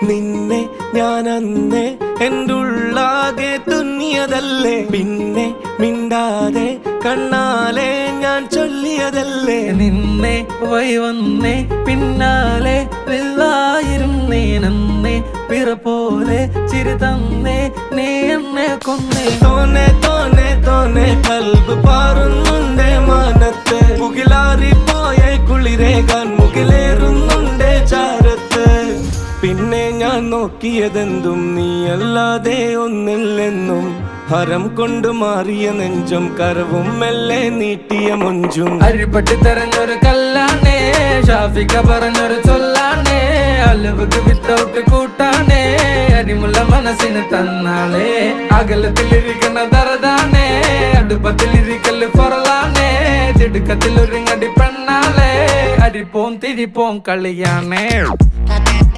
നിന്നെ ഞാൻ അന്നേ എൻ്റെ ഉള്ളാകെ തുന്നിയതല്ലേ, പിന്നെ മിണ്ടാതെ കണ്ണാലെ ഞാൻ ചൊല്ലിയതല്ലേ. നിന്നെ വന്നേ പിന്നാലെ വെള്ളായിരുന്നേ നന്നേ പിറ പോലെ ചിരി തന്നേ നീ എന്നെ കൊന്നേ. തോനെ തോനെ തോനെ കൽബ് പാറുന്നുണ്ട് മാനത്ത്, മുകിലാറിപ്പോയ കുളിരേകാൻ മുകിലേറുന്നുണ്ട് ചാരത്ത്. പിന്നെ ഞാൻ നോക്കിയതെന്തും നീയല്ലാതെ ഒന്നില്ലെന്നും, ഹരം കൊണ്ട് മാറിയ നെഞ്ചും കരവും മെല്ലെ നീട്ടിയ മൊഞ്ചും. അരിപ്പട്ടി തെരഞ്ഞൊരു കല്ലാണേ, ഷാഫിക്ക പറഞ്ഞൊരു ചൊല്ലാണേ, അലവുക്ക് വിത്തൗട്ട് കൂട്ടാണേ, അരിമുള്ള മനസ്സിന് തന്നാളേ. അകലത്തിലിരിക്കണ ദറദാണേ, അടുപ്പത്തിലിരിക്കല് പൊറലാണേ, തിടുക്കത്തിലൊരുങ്ങടി പെണ്ണാളേ, അരിപ്പോം തിരിപ്പോം കളിയാണേ.